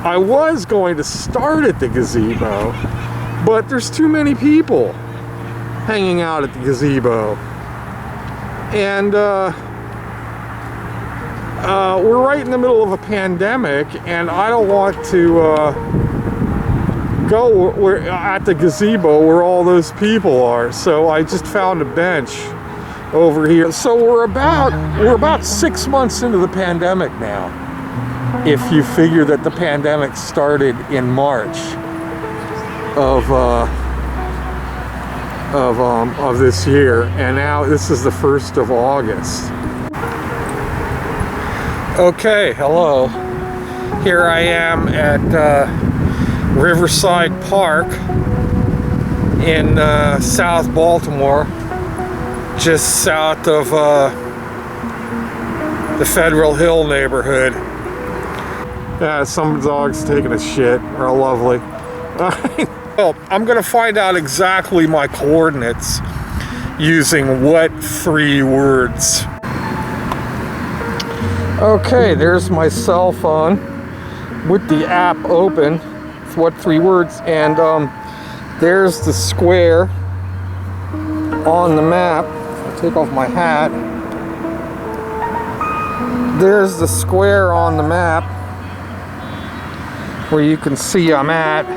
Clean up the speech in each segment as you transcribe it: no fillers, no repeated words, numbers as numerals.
I was going to start at the gazebo, but there's too many people hanging out at the gazebo. And we're right in the middle of a pandemic, and I don't want to go at the gazebo where all those people are. So I just found a bench over here. So we're about 6 months into the pandemic now, if you figure that the pandemic started in March of this year, and now this is the 1st of August. Okay, hello. Here I am at Riverside Park in South Baltimore, just south of the Federal Hill neighborhood. Yeah, some dogs taking a shit are lovely. Well, I'm gonna find out exactly my coordinates using what 3 words. Okay, there's my cell phone with the app open. It's what 3 words, and there's the square on the map. I'll take off my hat. There's the square on the map where you can see I'm at,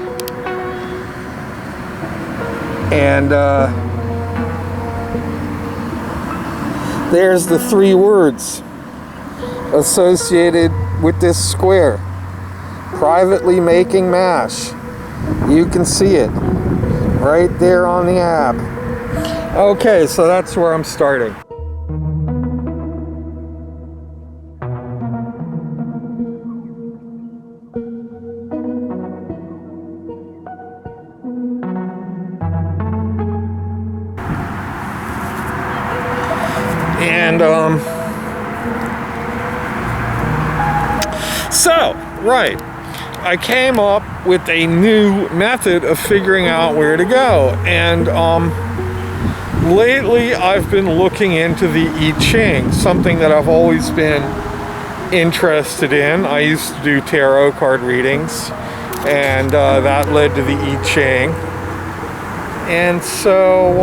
and there's the 3 words associated with this square: privately making mash. You can see it right there on the app. Okay, so that's where I'm starting. And so, right, I came up with a new method of figuring out where to go, and lately I've been looking into the I Ching, something that I've always been interested in. I used to do tarot card readings, and that led to the I Ching. And so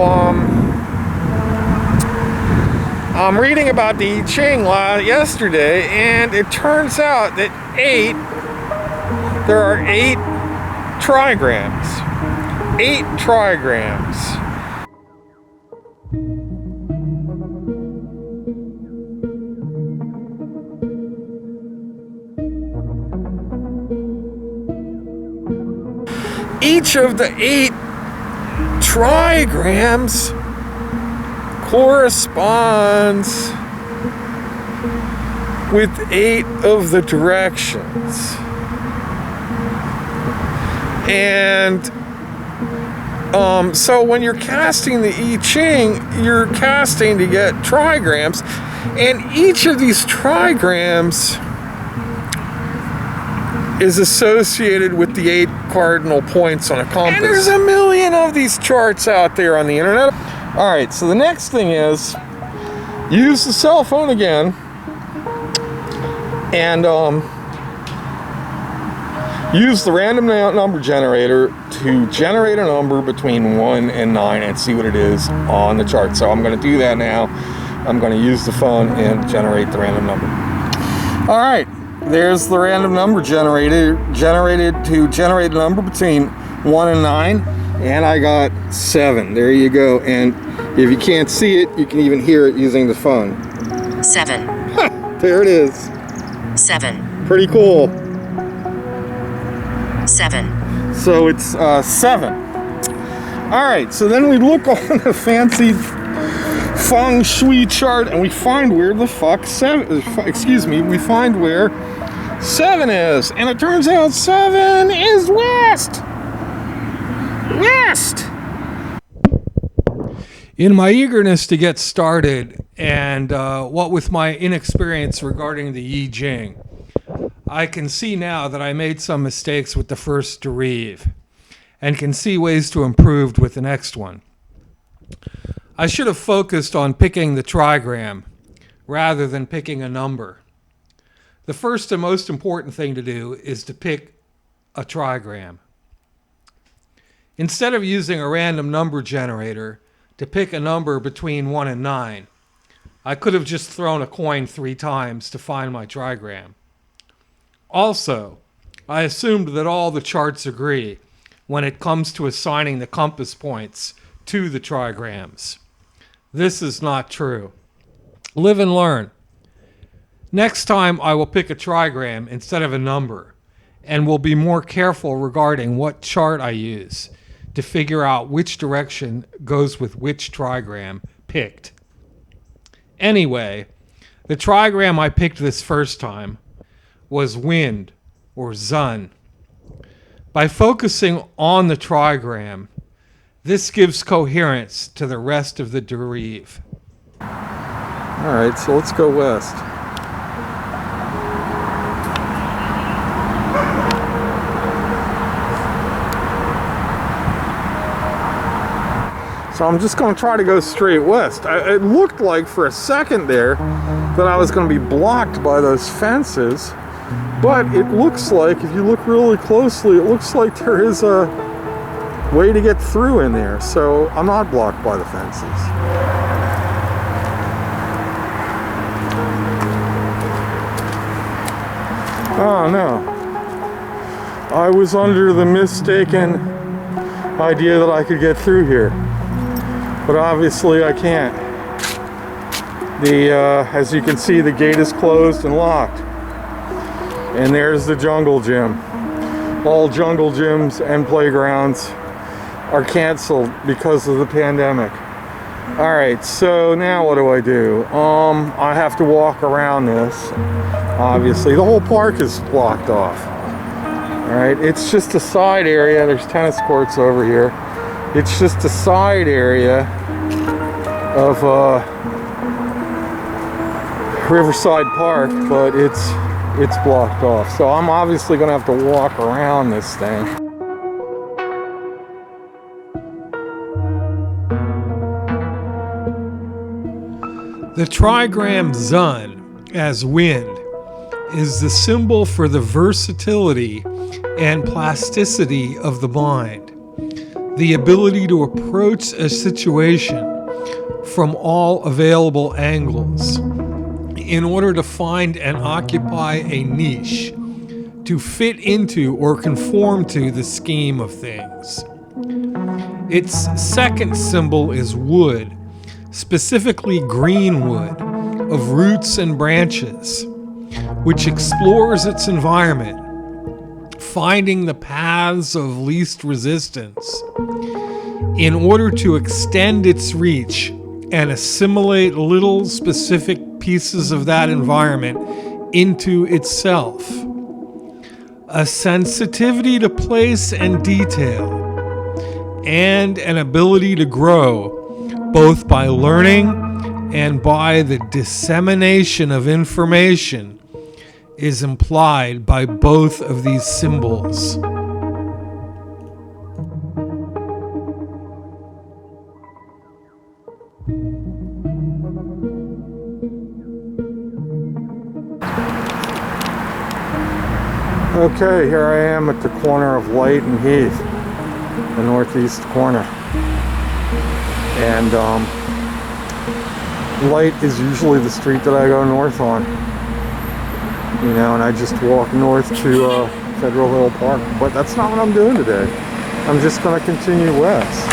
I'm reading about the I Ching yesterday, and it turns out that there are 8 trigrams. 8 trigrams. Each of the 8 trigrams corresponds with 8 of the directions. And so when you're casting the I Ching, you're casting to get trigrams, and each of these trigrams is associated with the 8 cardinal points on a compass. And there's a million of these charts out there on the internet. All right, so the next thing is use the cell phone again, and use the random number generator to generate a number between 1 and 9 and see what it is on the chart. So I'm going to do that now. I'm going to use the phone and generate the random number. All right, there's the random number generated to generate a number between 1 and 9, and I got 7. There you go. And if you can't see it, you can even hear it using the phone. 7. There it is. 7. Pretty cool. 7. So it's 7. All right, so then we look on the fancy feng shui chart, and we find where the fuck we find where 7 is, and it turns out 7 is west. West. In my eagerness to get started, and what with my inexperience regarding the I Ching, I can see now that I made some mistakes with the first Dérive, and can see ways to improve with the next one. I should have focused on picking the trigram rather than picking a number. The first and most important thing to do is to pick a trigram. Instead of using a random number generator to pick a number between 1 and 9, I could have just thrown a coin 3 times to find my trigram. Also, I assumed that all the charts agree when it comes to assigning the compass points to the trigrams. This is not true. Live and learn. Next time I will pick a trigram instead of a number, and will be more careful regarding what chart I use to figure out which direction goes with which trigram picked. Anyway, the trigram I picked this first time was wind, or sun. By focusing on the trigram, this gives coherence to the rest of the derive. Alright, so let's go west. So I'm just going to try to go straight west. It looked like for a second there that I was going to be blocked by those fences, but it looks like, if you look really closely, it looks like there is a way to get through in there. So I'm not blocked by the fences. Oh no. I was under the mistaken idea that I could get through here. But obviously I can't. As you can see, the gate is closed and locked. And there's the jungle gym. All jungle gyms and playgrounds are canceled because of the pandemic. Alright, so now what do? I have to walk around this. Obviously, the whole park is blocked off. Alright, it's just a side area. There's tennis courts over here. It's just a side area of Riverside Park, but it's blocked off. So I'm obviously going to have to walk around this thing. The trigram Zun, as wind, is the symbol for the versatility and plasticity of the mind. The ability to approach a situation from all available angles in order to find and occupy a niche, to fit into or conform to the scheme of things. Its second symbol is wood, specifically green wood, of roots and branches, which explores its environment, finding the paths of least resistance in order to extend its reach and assimilate little specific pieces of that environment into itself. A sensitivity to place and detail, and an ability to grow both by learning and by the dissemination of information is implied by both of these symbols. Okay, here I am at the corner of Light and Heath, the northeast corner. And Light is usually the street that I go north on. You know, and I just walk north to Federal Hill Park. But that's not what I'm doing today. I'm just going to continue west.